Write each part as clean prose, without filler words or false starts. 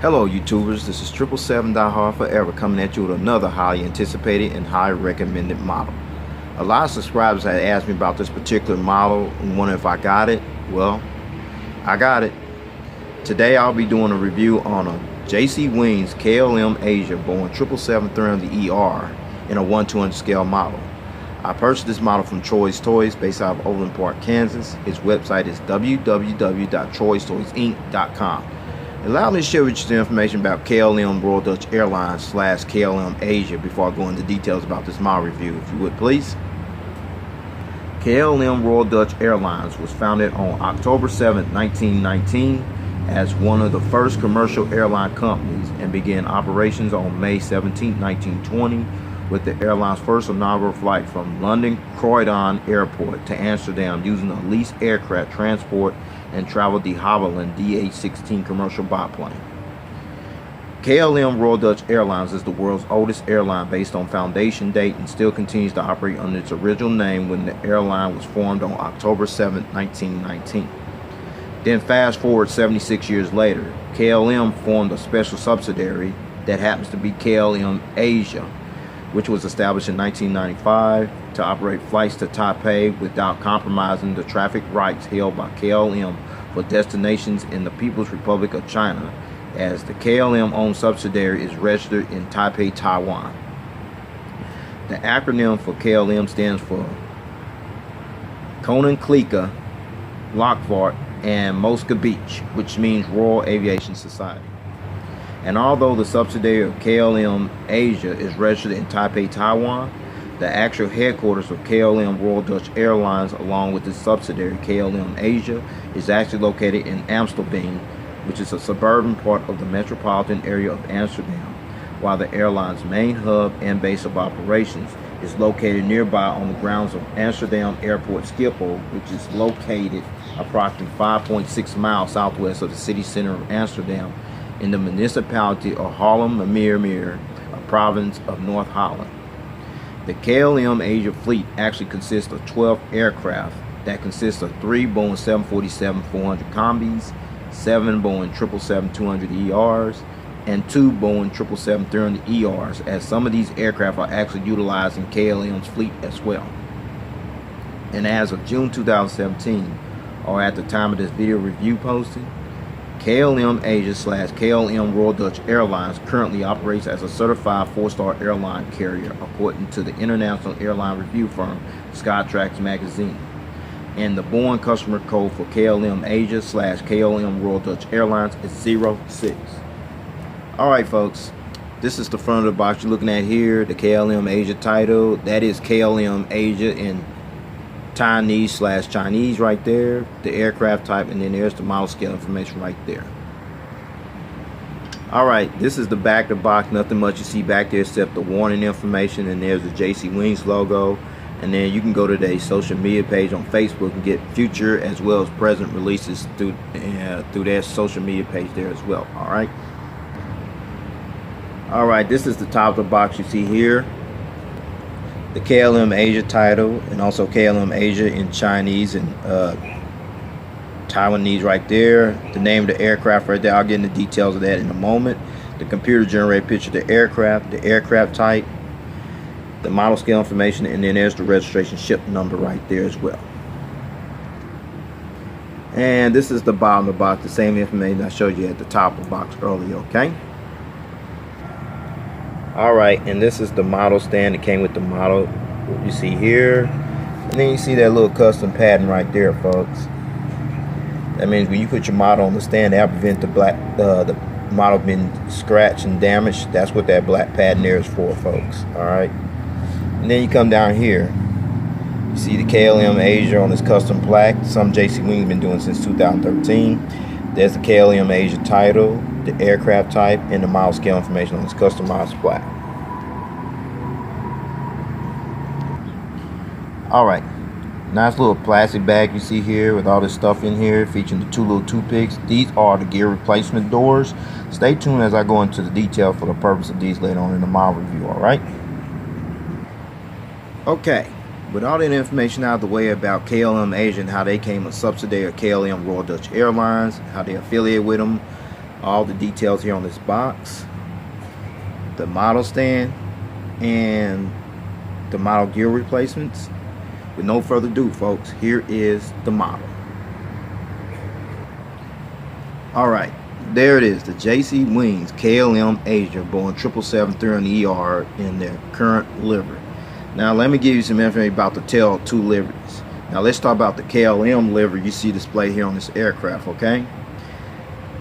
Hello YouTubers, this is 777-9 Forever coming at you with another highly anticipated and highly recommended model. A lot of subscribers had asked me about this particular model and wondering if I got it. Well, I got it. Today I'll be doing a review on a JC Wings KLM Asia Boeing 777-300ER in a 1/200 scale model. I purchased this model from Troy's Toys based out of Overland Park, Kansas. His website is www.troystoysinc.com. Allow me to share with you some information about KLM Royal Dutch Airlines / KLM Asia before I go into details about this model review, if you would please. KLM Royal Dutch Airlines was founded on October 7, 1919 as one of the first commercial airline companies and began operations on May 17, 1920 with the airline's first inaugural flight from London Croydon Airport to Amsterdam using a leased aircraft transport and travel de Havilland DH-16 commercial biplane. KLM Royal Dutch Airlines is the world's oldest airline based on foundation date and still continues to operate under its original name when the airline was formed on October 7, 1919. Then fast forward 76 years later, KLM formed a special subsidiary that happens to be KLM Asia, which was established in 1995 to operate flights to Taipei without compromising the traffic rights held by KLM for destinations in the People's Republic of China, as the KLM-owned subsidiary is registered in Taipei, Taiwan. The acronym for KLM stands for Koninklijke Luchtvaart and Maatschappij, which means Royal Aviation Society. And although the subsidiary of KLM Asia is registered in Taipei, Taiwan, the actual headquarters of KLM Royal Dutch Airlines, along with its subsidiary KLM Asia, is actually located in Amsterdam, which is a suburban part of the metropolitan area of Amsterdam, while the airline's main hub and base of operations is located nearby on the grounds of Amsterdam Airport Schiphol, which is located approximately 5.6 miles southwest of the city center of Amsterdam in the municipality of Haarlem-Meer, a province of North Holland. The KLM Asia fleet actually consists of 12 aircraft that consists of 3 Boeing 747-400 combis, 7 Boeing 777-200ERs, and 2 Boeing 777-300ERs, as some of these aircraft are actually utilized in KLM's fleet as well. And as of June 2017, or at the time of this video review posting, KLM Asia / KLM Royal Dutch Airlines currently operates as a certified 4-star airline carrier according to the international airline review firm Skytrax magazine. And the Boeing customer code for KLM Asia / KLM Royal Dutch Airlines is 06. Alright folks, this is the front of the box you're looking at here, the KLM Asia title. That is KLM Asia in Chinese / Chinese right there, the aircraft type, and then there's the model scale information right there. Alright, this is the back of the box. Nothing much you see back there except the warning information, and there's the JC Wings logo. And then you can go to their social media page on Facebook and get future as well as present releases through their social media page there as well. Alright, this is the top of the box you see here. The KLM Asia title, and also KLM Asia in Chinese and Taiwanese right there. The name of the aircraft right there. I'll get into details of that in a moment. The computer generated picture of the aircraft type, the model scale information, and then there's the registration ship number right there as well. And this is the bottom of the box, the same information I showed you at the top of the box earlier, okay? Alright, and this is the model stand that came with the model, what you see here. And then you see that little custom pattern right there, folks. That means when you put your model on the stand, that'll prevent the model being scratched and damaged. That's what that black pattern there is for, folks. Alright. And then you come down here. You see the KLM Asia on this custom plaque. Some JC Wings been doing since 2013. There's the KLM Asia title, the aircraft type, and the model scale information on this customized plaque. Alright, nice little plastic bag you see here with all this stuff in here, featuring the 2 little toothpicks. These are the gear replacement doors. Stay tuned as I go into the detail for the purpose of these later on in the model review, alright? Okay, with all that information out of the way about KLM Asia and how they came a subsidiary of KLM Royal Dutch Airlines, how they affiliate with them, all the details here on this box, the model stand, and the model gear replacements. With no further ado, folks, here is the model. Alright, there it is, the JC Wings KLM Asia Boeing 777-300ER in their current livery. Now let me give you some information about the Tale of Two Liveries. Now let's talk about the KLM livery you see displayed here on this aircraft, okay?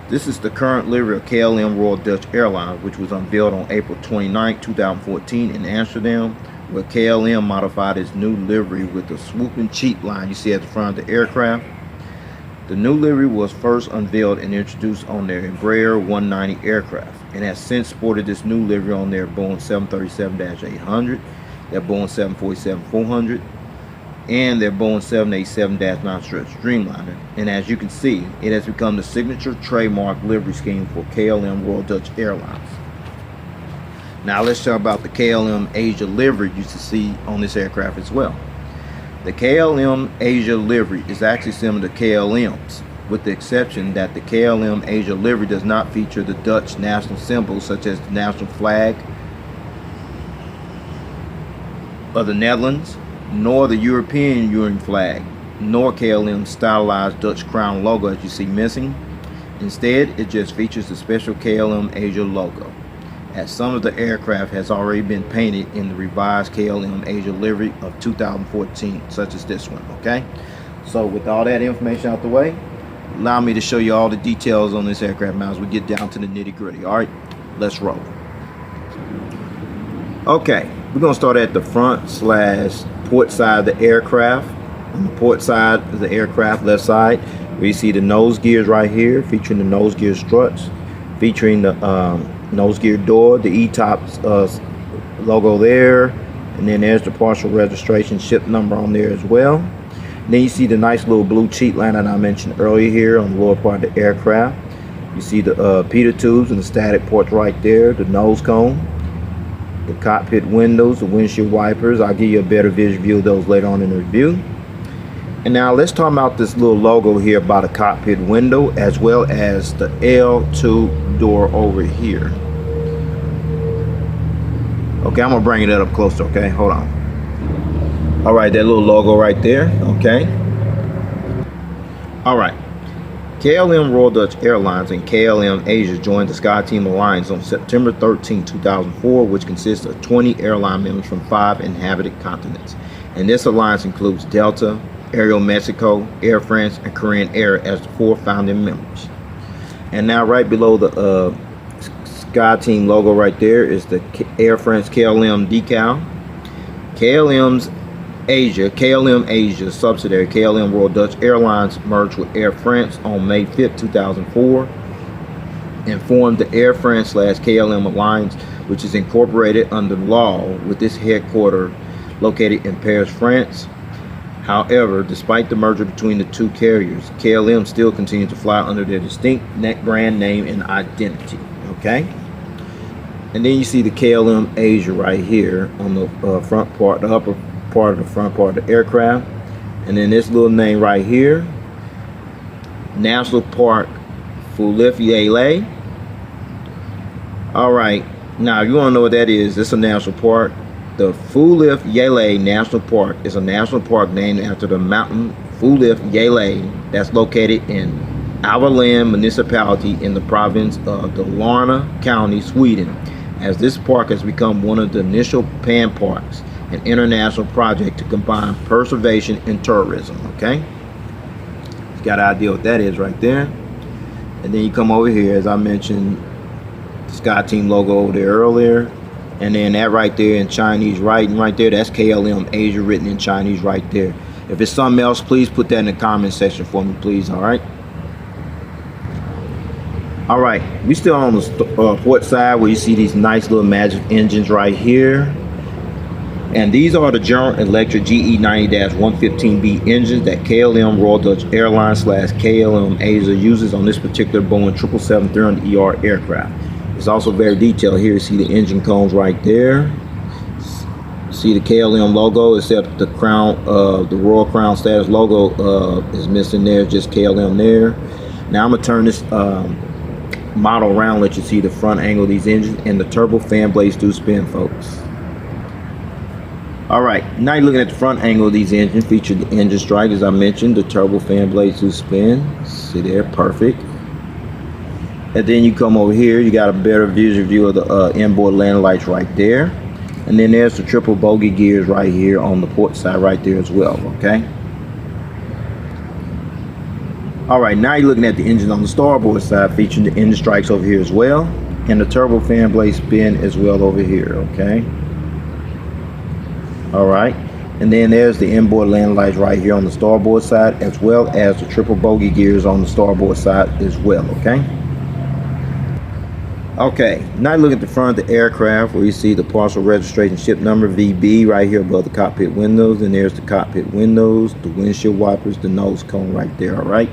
This is the current livery of KLM Royal Dutch Airlines, which was unveiled on April 29, 2014 in Amsterdam, where KLM modified its new livery with the swooping cheat line you see at the front of the aircraft. The new livery was first unveiled and introduced on their Embraer 190 aircraft, and has since sported this new livery on their Boeing 737-800, their Boeing 747-400, and their Boeing 787-9 Stretched Dreamliner. And as you can see, it has become the signature trademark livery scheme for KLM Royal Dutch Airlines. Now let's talk about the KLM Asia livery you see on this aircraft as well. The KLM Asia livery is actually similar to KLM's, with the exception that the KLM Asia livery does not feature the Dutch national symbols such as the national flag of the Netherlands, nor the European Union flag, nor KLM's stylized Dutch crown logo as you see missing. Instead, it just features the special KLM Asia logo, as some of the aircraft has already been painted in the revised KLM Asia livery of 2014, such as this one, okay? So with all that information out the way, allow me to show you all the details on this aircraft now as we get down to the nitty-gritty. All right, let's roll. Okay, we're gonna start at the front / port side of the aircraft. On the port side of the aircraft, left side, where you see the nose gears right here, featuring the nose gear struts, featuring the nose gear door, the E-Tops logo there, and then there's the partial registration ship number on there as well. And then you see the nice little blue cheat line that I mentioned earlier here on the lower part of the aircraft. You see the pitot tubes and the static ports right there, the nose cone, the cockpit windows, the windshield wipers. I'll give you a better visual view of those later on in the review. And now let's talk about this little logo here by the cockpit window, as well as the L2 door over here. Okay, I'm gonna bring it up closer, okay? Hold on. All right, that little logo right there, okay? All right. KLM Royal Dutch Airlines and KLM Asia joined the SkyTeam Alliance on September 13, 2004, which consists of 20 airline members from 5 inhabited continents. And this alliance includes Delta, Aero Mexico, Air France, and Korean Air as the 4 founding members. And now right below the SkyTeam logo right there is the Air France KLM decal. KLM Asia subsidiary KLM Royal Dutch Airlines merged with Air France on May 5, 2004 and formed the Air France / KLM Alliance, which is incorporated under law with its headquarters located in Paris, France. However, despite the merger between the two carriers, KLM still continues to fly under their distinct brand name and identity, okay? And then you see the KLM Asia right here on the front part, the upper part of the front part of the aircraft. And then this little name right here, National Park Fulif. All right, now if you want to know what that is, it's a national park. The Fulif National Park is a national park named after the mountain Fulif that's located in Överland municipality in the province of Dalarna County, Sweden, as this park has become one of the initial pan parks, an international project to combine preservation and tourism, okay? You got an idea what that is right there. And then you come over here, as I mentioned, the SkyTeam logo over there earlier. And then that right there in Chinese writing right there, that's KLM Asia written in Chinese right there. If it's something else, please put that in the comment section for me, please, all right? All right, we still on the port side where you see these nice little magic engines right here. And these are the General Electric GE90-115B engines that KLM Royal Dutch Airlines / KLM Asia uses on this particular Boeing 777-300ER aircraft. It's also very detailed here. You see the engine cones right there. See the KLM logo, except the crown, the Royal Crown Status logo is missing there, just KLM there. Now I'm gonna turn this model around, let you see the front angle of these engines, and the turbo fan blades do spin, folks. Alright, now you're looking at the front angle of these engines. Feature the engine strike, as I mentioned. The turbo fan blades do spin. See there, perfect. And then you come over here, you got a better view of the inboard landing lights right there. And then there's the triple bogey gears right here on the port side right there as well, okay? Alright, now you're looking at the engine on the starboard side, featuring the engine strikes over here as well. And the turbo fan blade spin as well over here, okay? Alright, and then there's the inboard landing lights right here on the starboard side, as well as the triple bogey gears on the starboard side as well, okay? Okay, now look at the front of the aircraft where you see the parcel registration ship number VB right here above the cockpit windows, and there's the cockpit windows, the windshield wipers, the nose cone right there, alright?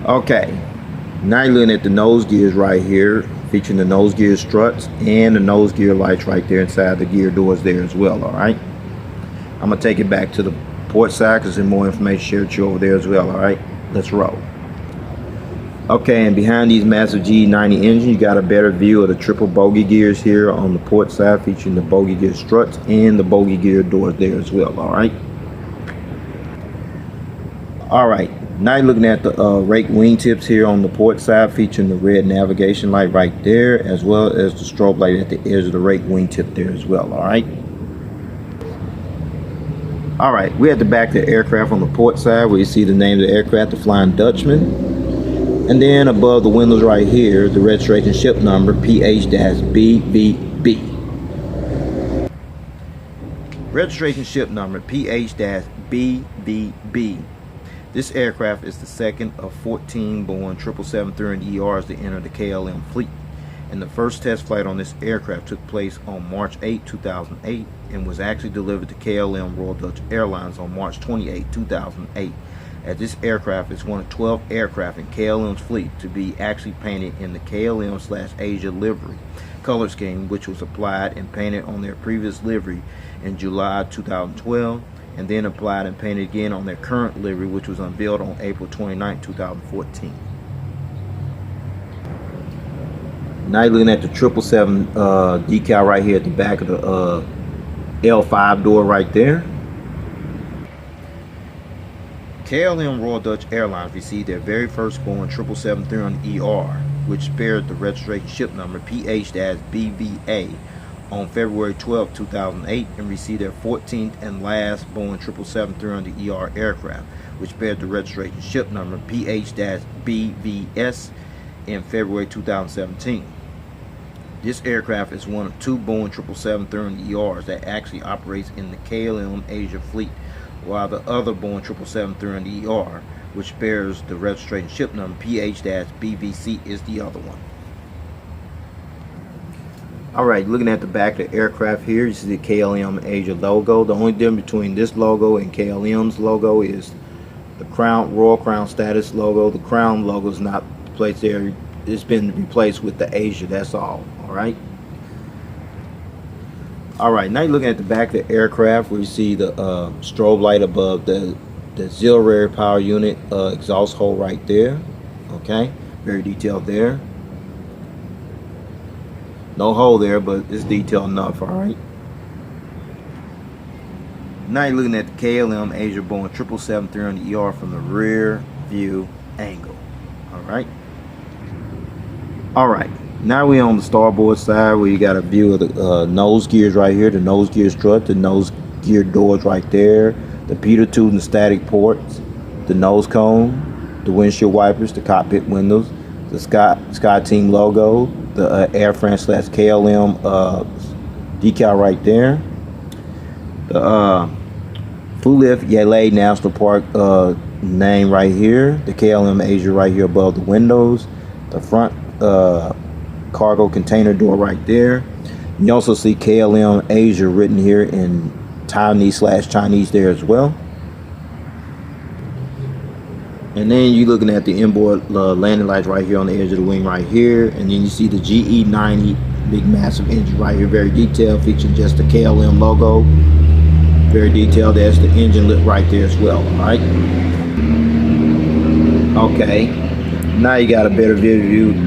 Okay. Now you're looking at the nose gears right here, featuring the nose gear struts and the nose gear lights right there inside the gear doors there as well, alright? I'm going to take it back to the port side because there's more information shared with you over there as well, alright? Let's roll. Okay, and behind these massive G90 engines, you got a better view of the triple bogey gears here on the port side, featuring the bogey gear struts and the bogey gear doors there as well, alright? Alright. Now you're looking at the rake wingtips here on the port side, featuring the red navigation light right there, as well as the strobe light at the edge of the rake wingtip there as well, alright? Alright, we're at the back of the aircraft on the port side where you see the name of the aircraft, the Flying Dutchman. And then above the windows right here, the registration ship number, PH-BVB. Registration ship number, PH-BVB. This aircraft is the second of 14 Boeing 777-300ERs to enter the KLM fleet, and the first test flight on this aircraft took place on March 8, 2008, and was actually delivered to KLM Royal Dutch Airlines on March 28, 2008. As this aircraft is one of 12 aircraft in KLM's fleet to be actually painted in the KLM/Asia livery color scheme, which was applied and painted on their previous livery in July 2012. And then applied and painted again on their current livery, which was unveiled on April 29, 2014. Now you're looking at the 777 decal right here at the back of the L5 door right there. KLM Royal Dutch Airlines received their very first Boeing 777-300ER, which spared the registration ship number PH-BVA on February 12, 2008, and received their 14th and last Boeing 777-300ER aircraft, which bears the registration ship number PH-BVS in February 2017. This aircraft is one of two Boeing 777-300ERs that actually operates in the KLM Asia fleet, while the other Boeing 777-300ER, which bears the registration ship number PH-BVC, is the other one. Alright, looking at the back of the aircraft here, you see the KLM Asia logo. The only difference between this logo and KLM's logo is the Crown, Royal Crown Status logo. The Crown logo is not placed there. It's been replaced with the Asia, that's all. Alright. Alright, now you're looking at the back of the aircraft where you see the strobe light above the auxiliary power unit exhaust hole right there. Okay, very detailed there. No hole there, but it's detailed enough, alright? Now you're looking at the KLM Asia Boeing 777-300ER from the rear view angle, alright? Alright, now we're on the starboard side where you got a view of the nose gears right here, the nose gear strut, the nose gear doors right there, the pitot tube and static ports, the nose cone, the windshield wipers, the cockpit windows, the Sky Team logo, the Air France/KLM decal right there, the Fulif Yale National Park name right here, the KLM Asia right here above the windows, the front cargo container door right there. You also see KLM Asia written here in Taiwanese/Chinese there as well. And then you're looking at the inboard landing lights right here on the edge of the wing right here. And then you see the GE90 big massive engine right here, very detailed, featuring just the KLM logo Very detailed. There's the engine lit right there as well. All right. Okay. Now you got a better view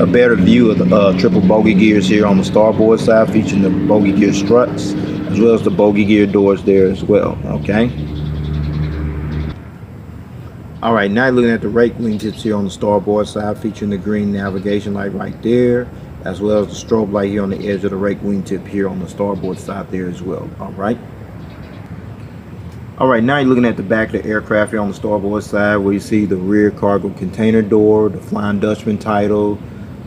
of the triple bogey gears here on the starboard side, featuring the bogey gear struts as well as the bogey gear doors there as well. Okay. All right. Now you're looking at the rake wingtips here on the starboard side, featuring the green navigation light right there, as well as the strobe light here on the edge of the rake wingtip here on the starboard side there as well. All right. All right, now you're looking at the back of the aircraft here on the starboard side, where you see the rear cargo container door, the Flying Dutchman title,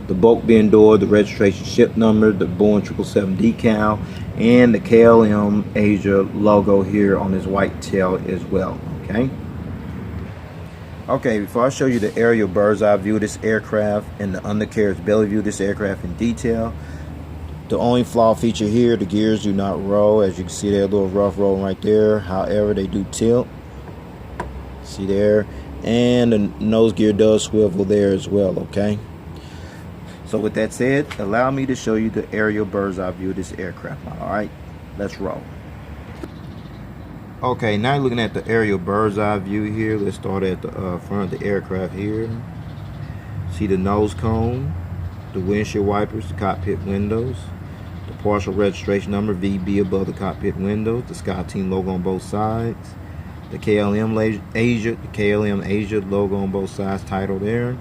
the bulk bin door, the registration ship number, the Boeing 777 decal, and the KLM Asia logo here on this white tail as well. Okay. Okay, before I show you the aerial bird's eye view of this aircraft and the undercarriage belly view of this aircraft in detail, the only flaw feature here, the gears do not roll. As you can see, they're a little rough rolling right there. However, they do tilt. See there? And the nose gear does swivel there as well, okay? So with that said, allow me to show you the aerial bird's eye view of this aircraft. All right, let's roll. Okay, now you're looking at the aerial bird's eye view here. Let's start at the front of the aircraft here. See the nose cone, the windshield wipers, the cockpit windows, the partial registration number VB above the cockpit windows, the SkyTeam logo on both sides, the KLM Asia logo on both sides, title there,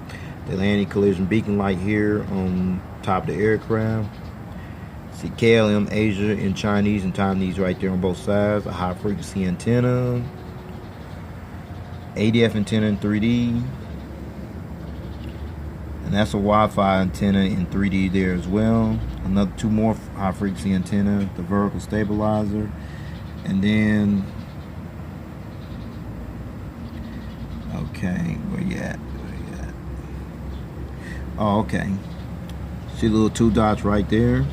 the landing collision beacon light here on top of the aircraft. See KLM Asia in Chinese and Taiwanese right there on both sides, a high frequency antenna, ADF antenna in 3D, and that's a Wi-Fi antenna in 3D there as well. Another two more high frequency antenna, the vertical stabilizer, and then okay, where you at? Oh, okay. See the little two dots right there?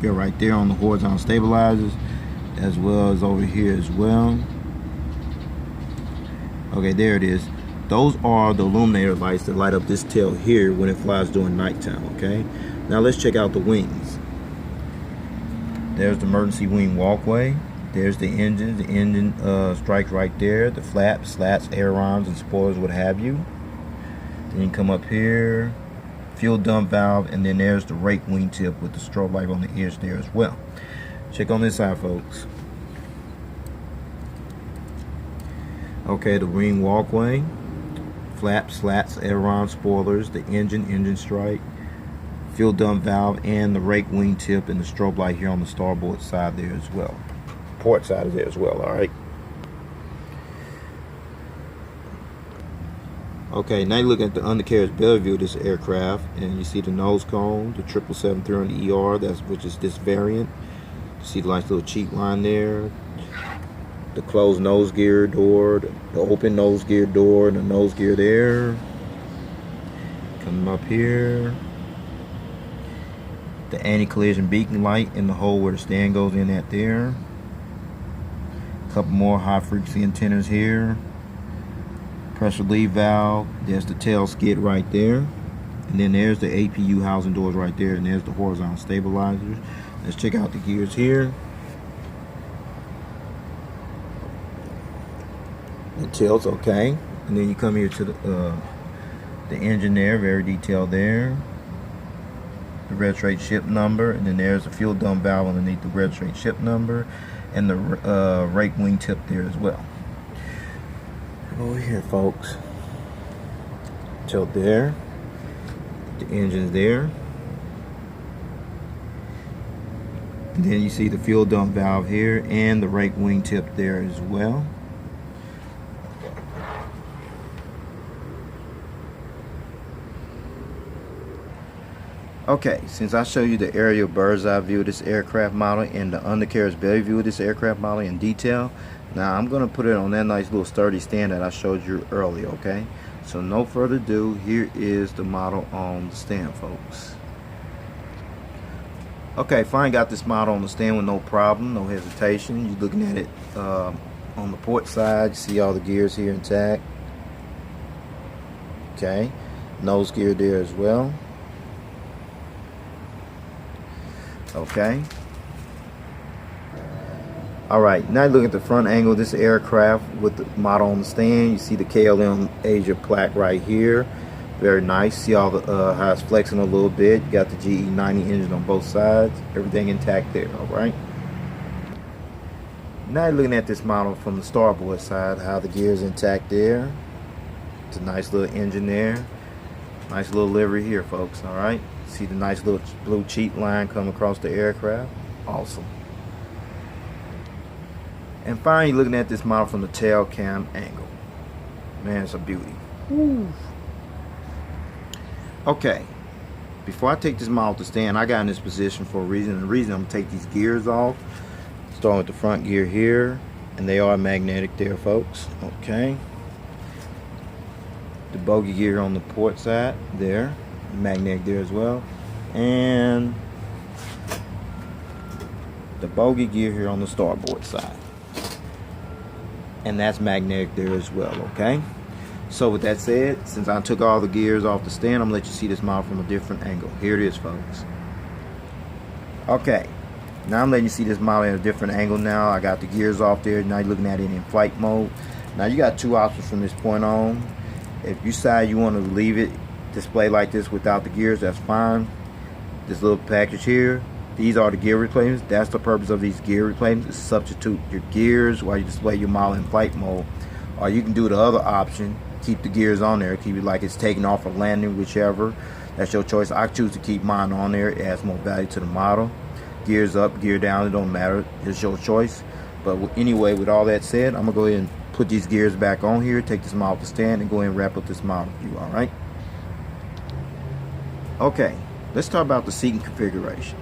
They're right there on the horizontal stabilizers, as well as over here as well. Okay, there it is. Those are the illuminator lights that light up this tail here when it flies during nighttime, okay? Now let's check out the wings. There's the emergency wing walkway. There's the engine. The engine strikes right there. The flaps, slats, ailerons, and spoilers, what have you. Then you come up here, fuel dump valve, and then there's the rake wingtip with the strobe light on the edge there as well. Check on this side, folks. Okay, the wing walkway, flaps, slats, aileron, spoilers, the engine strike, fuel dump valve, and the rake wingtip and the strobe light here on the starboard side there as well. Port side is there as well, alright? Okay, now you look at the undercarriage belly view of this aircraft, and you see the nose cone, the 777-300ER, which is this variant. You see the nice little cheat line there. The closed nose gear door, the open nose gear door, the nose gear there. Coming up here. The anti-collision beacon light in the hole where the stand goes in at there. A couple more high frequency antennas here. Pressure relief valve. There's the tail skid right there. And then there's the APU housing doors right there. And there's the horizontal stabilizers. Let's check out the gears here. It tilts, okay. And then you come here to the engine there, very detailed there. The registration ship number, and then there's a fuel dump valve underneath the registration ship number, and the rake wingtip there as well. Over here, folks. Tilt there. The engine's there. And then you see the fuel dump valve here and the rake wingtip there as well. Okay, since I showed you the aerial bird's eye view of this aircraft model and the undercarriage belly view of this aircraft model in detail, now I'm going to put it on that nice little sturdy stand that I showed you earlier, okay? So no further ado, here is the model on the stand, folks. Okay, fine, got this model on the stand with no problem, no hesitation. You're looking at it on the port side, you see all the gears here intact. Okay, nose gear there as well. Okay. Alright, now look at the front angle of this aircraft with the model on the stand. You see the KLM Asia plaque right here. Very nice. See all the how it's flexing a little bit. You got the GE90 engine on both sides. Everything intact there, alright? Now you're looking at this model from the starboard side, how the gear is intact there. It's a nice little engine there. Nice little livery here, folks, alright? See the nice little blue cheat line come across the aircraft. Awesome. And finally, looking at this model from the tail cam angle. Man, it's a beauty. Woo. Okay, before I take this model to stand, I got in this position for a reason. And the reason I'm going to take these gears off, starting with the front gear here, and they are magnetic there, folks. Okay. The bogey gear on the port side there, magnetic there as well. And the bogey gear here on the starboard side. And that's magnetic there as well, okay? So with that said, since I took all the gears off the stand, I'm gonna let you see this model from a different angle. Here it is, folks. Okay, now I'm letting you see this model at a different angle now. I got the gears off there. Now you're looking at it in flight mode. Now you got two options from this point on. If you decide you want to leave it display like this without the gears, that's fine. This little package here, these are the gear replacements. That's the purpose of these gear replacements, is substitute your gears while you display your model in flight mode. Or you can do the other option, keep the gears on there, keep it like it's taking off or landing, whichever. That's your choice. I choose to keep mine on there. It adds more value to the model. Gears up, gear down, it don't matter. It's your choice. But anyway, with all that said, I'm going to go ahead and put these gears back on here, take this model to stand, and go ahead and wrap up this model view, alright? Okay, let's talk about the seating configuration.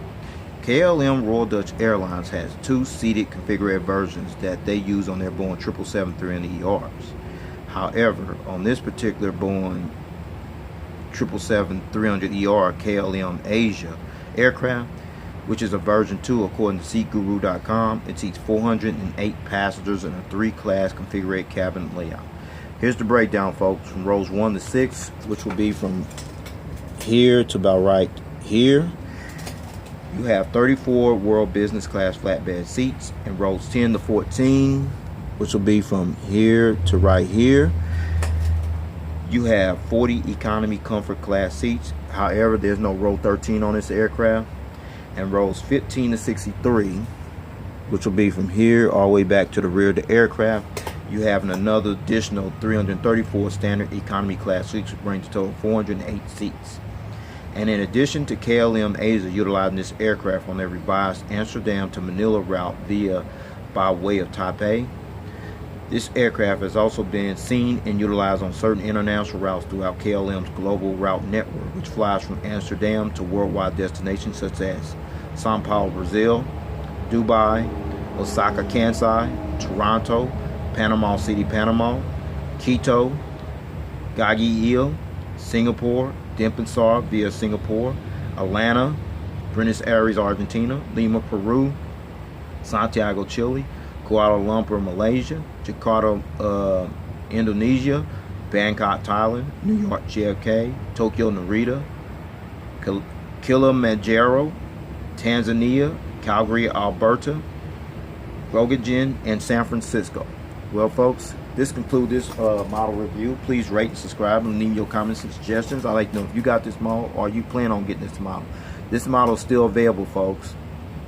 KLM Royal Dutch Airlines has two seated configured versions that they use on their Boeing 777-300ERs. However, on this particular Boeing 777-300ER KLM Asia aircraft, which is a version 2 according to SeatGuru.com, it seats 408 passengers in a 3-class configured cabin layout. Here's the breakdown, folks, from rows 1 to 6, which will be from here to about right here. You have 34 World Business Class flatbed seats, and rows 10 to 14, which will be from here to right here. You have 40 Economy Comfort Class seats. However, there's no row 13 on this aircraft. And rows 15 to 63, which will be from here all the way back to the rear of the aircraft. You have another additional 334 standard economy class seats, which brings a total of 408 seats. And in addition to KLM Asia utilizing this aircraft on their revised Amsterdam to Manila route by way of Taipei, this aircraft has also been seen and utilized on certain international routes throughout KLM's global route network, which flies from Amsterdam to worldwide destinations such as Sao Paulo, Brazil, Dubai, Osaka, Kansai, Toronto, Panama City, Panama, Quito, Gaguillo, Singapore, Denpasar via Singapore, Atlanta, Buenos Aires, Argentina, Lima, Peru, Santiago, Chile, Kuala Lumpur, Malaysia, Jakarta, Indonesia, Bangkok, Thailand, New York, JFK, Tokyo, Narita, Kilimanjaro, Tanzania, Calgary, Alberta, Groningen, and San Francisco. Well, folks, this concludes this model review. Please rate and subscribe and leave your comments and suggestions. I'd like to know if you got this model or you plan on getting this model. This model is still available, folks.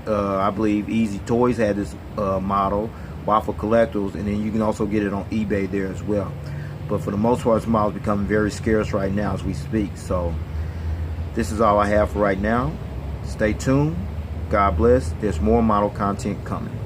I believe Easy Toys had this model, Waffle Collectibles, and then you can also get it on eBay there as well. But for the most part, this model is becoming very scarce right now as we speak. So this is all I have for right now. Stay tuned. God bless. There's more model content coming.